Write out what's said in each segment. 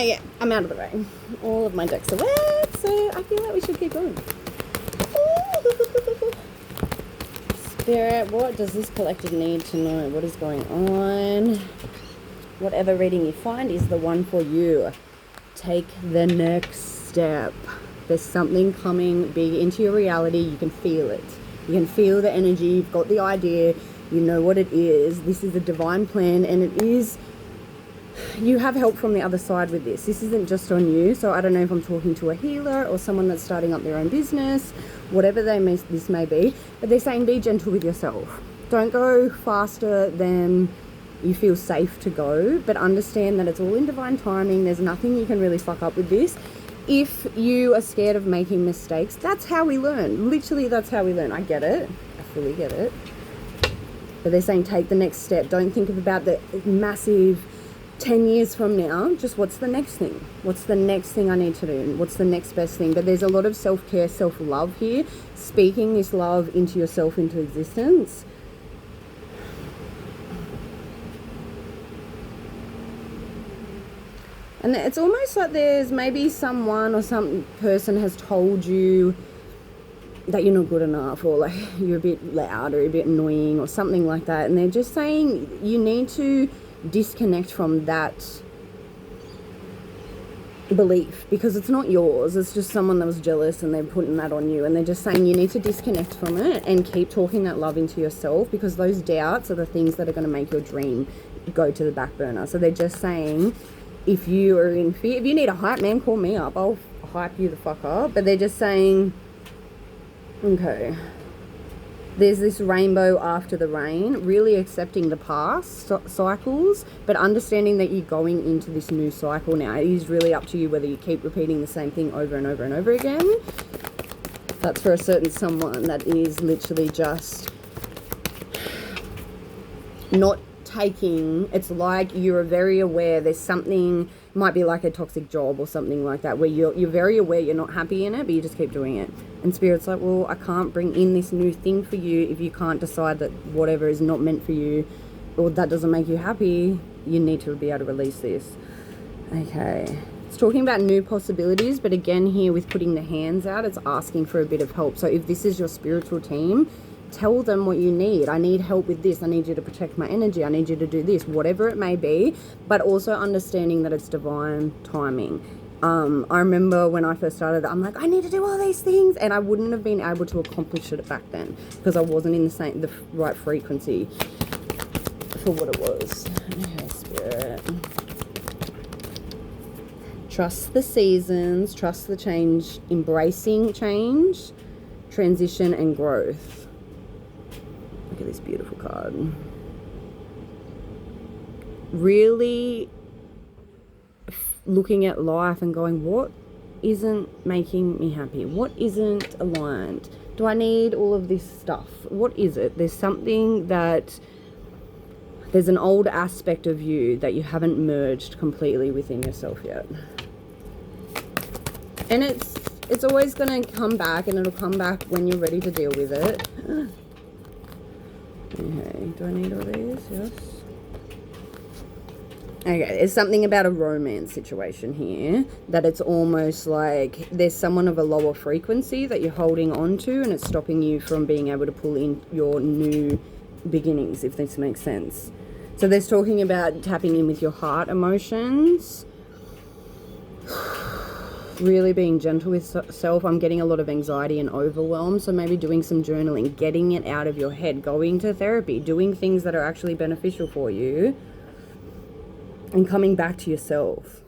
yeah, I'm out of the rain. All of my decks are wet, so I feel like we should keep going. Spirit, what does this collective need to know? What is going on? Whatever reading you find is the one for you. Take the next step. There's something coming big into your reality. You can feel it. You can feel the energy. You've got the idea. You know what it is. This is a divine plan, and it is... You have help from the other side with this. This isn't just on you. So I don't know if I'm talking to a healer or someone that's starting up their own business, whatever this may be. But they're saying be gentle with yourself. Don't go faster than you feel safe to go, but understand that it's all in divine timing. There's nothing you can really fuck up with this. If you are scared of making mistakes, that's how we learn. Literally, that's how we learn. I get it. I fully get it. But they're saying take the next step. Don't think about the massive 10 years from now. Just what's the next thing? What's the next thing I need to do? What's the next best thing? But there's a lot of self-care, self-love here. Speaking this love into yourself, into existence. And it's almost like there's maybe someone or some person has told you that you're not good enough, or like you're a bit loud or a bit annoying or something like that. And they're just saying you need to disconnect from that belief because it's not yours. It's just someone that was jealous and they're putting that on you. And they're just saying you need to disconnect from it and keep talking that love into yourself, because those doubts are the things that are going to make your dream go to the back burner. So they're just saying, if you are in fear, if you need a hype man, call me up. I'll hype you the fuck up. But they're just saying, okay, there's this rainbow after the rain, really accepting the past cycles, but understanding that you're going into this new cycle now. It is really up to you whether you keep repeating the same thing over and over and over again. That's for a certain someone that is literally just not taking, it's like you're very aware there's something, might be like a toxic job or something like that, where you're very aware you're not happy in it, but you just keep doing it. And Spirit's like, well, I can't bring in this new thing for you if you can't decide that whatever is not meant for you or that doesn't make you happy. You need to be able to release this. Okay, it's talking about new possibilities, but again here with putting the hands out, it's asking for a bit of help. So if this is your spiritual team, tell them what you need. I need help with this. I need you to protect my energy. I need you to do this, whatever it may be, but also understanding that it's divine timing. I remember when I first started, I'm like, I need to do all these things, and I wouldn't have been able to accomplish it back then because I wasn't in the right frequency for what it was. Okay, Spirit. Trust the seasons, trust the change, embracing change, transition and growth. Look at this beautiful card. Really looking at life and going, what isn't making me happy? What isn't aligned? Do I need all of this stuff? What is it? There's something that, there's an old aspect of you that you haven't merged completely within yourself yet. And it's always going to come back, and it'll come back when you're ready to deal with it. Okay, do I need all these? Yes. Okay, there's something about a romance situation here that it's almost like there's someone of a lower frequency that you're holding on to, and it's stopping you from being able to pull in your new beginnings, if this makes sense. So there's talking about tapping in with your heart emotions. Really being gentle with self. I'm getting a lot of anxiety and overwhelm, so maybe doing some journaling, getting it out of your head, going to therapy, doing things that are actually beneficial for you, and coming back to yourself.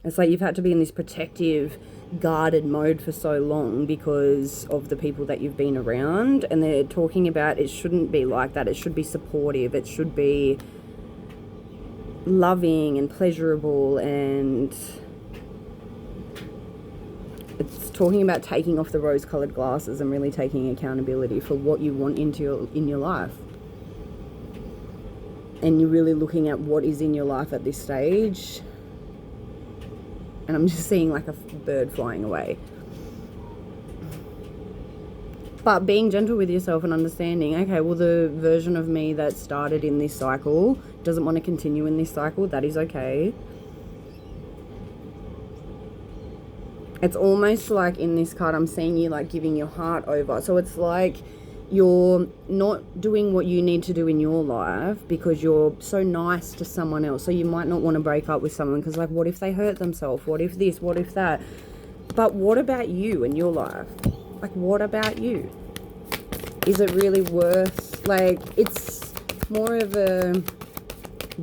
It's like you've had to be in this protective, guarded mode for so long because of the people that you've been around, and they're talking about it shouldn't be like that. It should be supportive. It should be loving and pleasurable, and it's talking about taking off the rose-colored glasses and really taking accountability for what you want in your life. And you're really looking at what is in your life at this stage. And I'm just seeing like a bird flying away. But being gentle with yourself and understanding, okay, well, the version of me that started in this cycle doesn't want to continue in this cycle. That is okay. It's almost like in this card, I'm seeing you like giving your heart over. So it's like you're not doing what you need to do in your life because you're so nice to someone else. So you might not want to break up with someone because like, what if they hurt themselves? What if this? What if that? But what about you in your life? Like, what about you? Is it really worth, like, it's more of a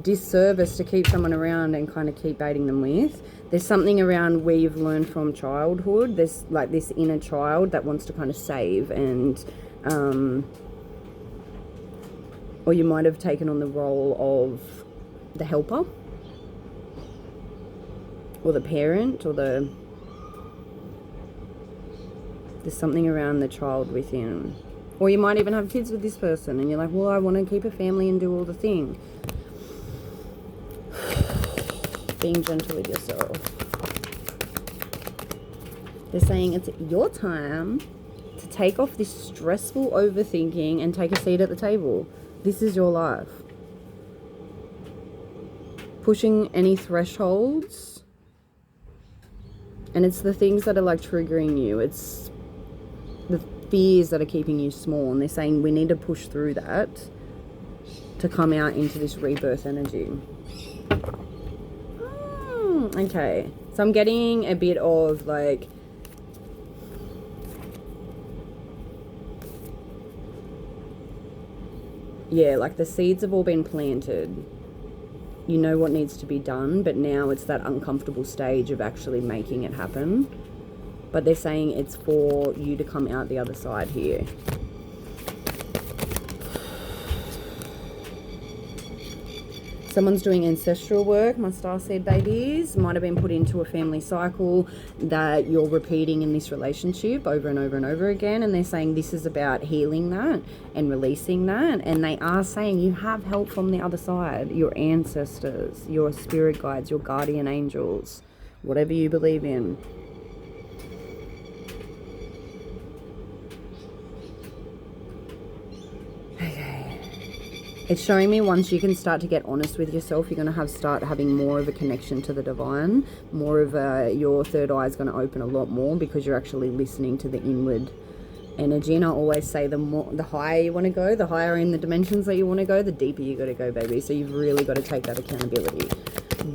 disservice to keep someone around and kind of keep baiting them with. There's something around where you've learned from childhood. There's like this inner child that wants to kind of save and, or you might have taken on the role of the helper or the parent or there's something around the child within. Or you might even have kids with this person and you're like, well, I want to keep a family and do all the thing. Being gentle with yourself. They're saying it's your time to take off this stressful overthinking and take a seat at the table. This is your life. Pushing any thresholds. And it's the things that are like triggering you. It's the fears that are keeping you small. And they're saying we need to push through that to come out into this rebirth energy. Okay, so I'm getting a bit of like, yeah, like the seeds have all been planted. You know what needs to be done, but now it's that uncomfortable stage of actually making it happen. But they're saying it's for you to come out the other side here. Someone's doing ancestral work, my starseed babies. Might have been put into a family cycle that you're repeating in this relationship over and over and over again. And they're saying this is about healing that and releasing that. And they are saying you have help from the other side. Your ancestors, your spirit guides, your guardian angels, whatever you believe in. It's showing me once you can start to get honest with yourself, you're going to start having more of a connection to the divine. More of your third eye is going to open a lot more because you're actually listening to the inward energy. And I always say the higher you want to go, the higher in the dimensions that you want to go, the deeper you got to go, baby. So you've really got to take that accountability.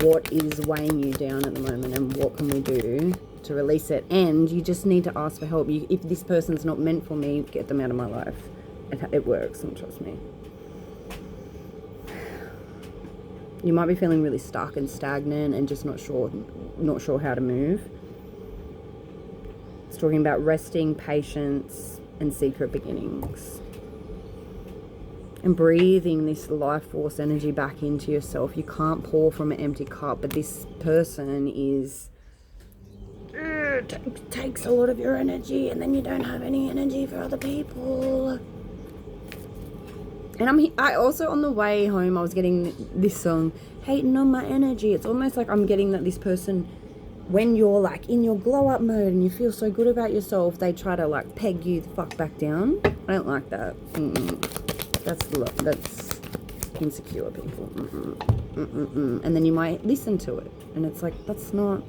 What is weighing you down at the moment and what can we do to release it? And you just need to ask for help. If this person's not meant for me, get them out of my life. It works, and trust me. You might be feeling really stuck and stagnant and just not sure how to move. It's talking about resting, patience, and secret beginnings. And breathing this life force energy back into yourself. You can't pour from an empty cup, but this person takes a lot of your energy and then you don't have any energy for other people. And I also, on the way home, I was getting this song, Hating on My Energy. It's almost like I'm getting that this person, when you're like in your glow up mode and you feel so good about yourself, they try to like peg you the fuck back down. I don't like that. That's insecure people. And then you might listen to it. And it's like, it's not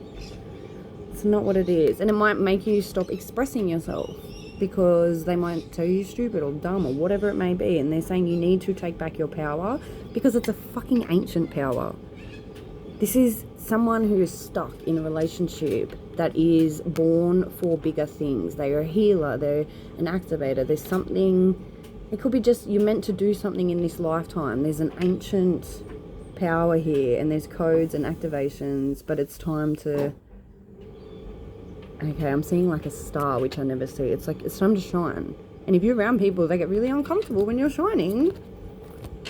what it is. And it might make you stop expressing yourself. Because they might tell you stupid or dumb or whatever it may be. And they're saying you need to take back your power because it's a fucking ancient power. This is someone who is stuck in a relationship that is born for bigger things. They are a healer. They're an activator. There's something, it could be just you're meant to do something in this lifetime. There's an ancient power here and there's codes and activations, but it's time to... Okay, I'm seeing like a star, which I never see. It's like, it's time to shine. And if you're around people, they get really uncomfortable when you're shining.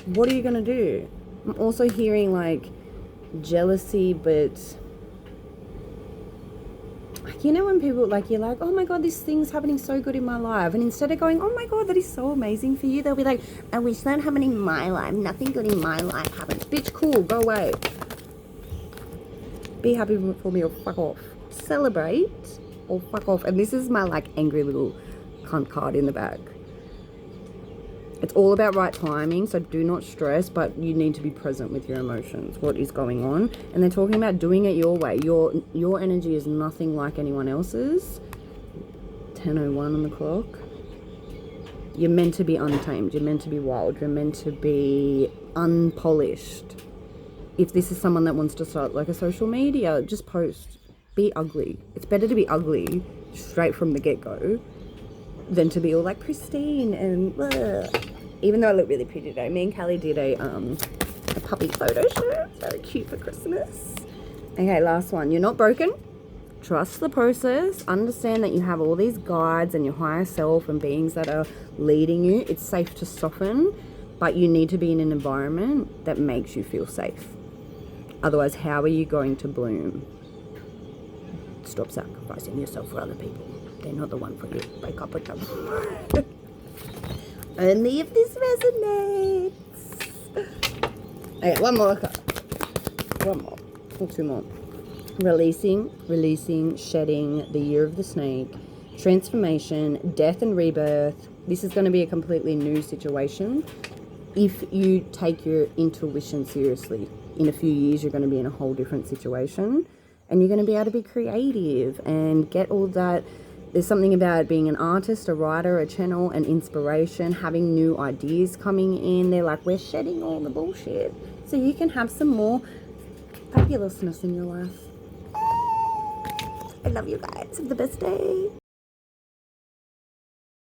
What are you going to do? I'm also hearing like jealousy, but like, you know, when people like, you're like, oh my God, this thing's happening so good in my life. And instead of going, oh my God, that is so amazing for you, they'll be like, I wish that happened in my life. Nothing good in my life happens. Bitch, cool, go away. Be happy for me or fuck off. Celebrate or fuck off. And this is my like angry little cunt card in the back. It's all about right timing, so do not stress, but you need to be present with your emotions, what is going on. And they're talking about doing it your way. Your energy is nothing like anyone else's. 10:01 on the clock. You're meant to be untamed. You're meant to be wild. You're meant to be unpolished. If this is someone that wants to start like a social media, just post. Be ugly. It's better to be ugly straight from the get-go than to be all like pristine and even though I look really pretty today. Me and Callie did a puppy photo shoot. Very cute for Christmas. Okay, last one. You're not broken. Trust the process. Understand that you have all these guides and your higher self and beings that are leading you. It's safe to soften, but you need to be in an environment that makes you feel safe. Otherwise, how are you going to bloom? Stop sacrificing yourself for other people. They're not the one for you. Break up with them. Only if this resonates. Okay, one more card. One more. Or two more. Releasing, shedding, the year of the snake, transformation, death and rebirth. This is going to be a completely new situation. If you take your intuition seriously, in a few years you're going to be in a whole different situation and you're going to be able to be creative and get all that. There's something about being an artist, a writer, a channel, an inspiration, having new ideas coming in. They're like, we're shedding all the bullshit so you can have some more fabulousness in your life. I love you guys. Have the best day.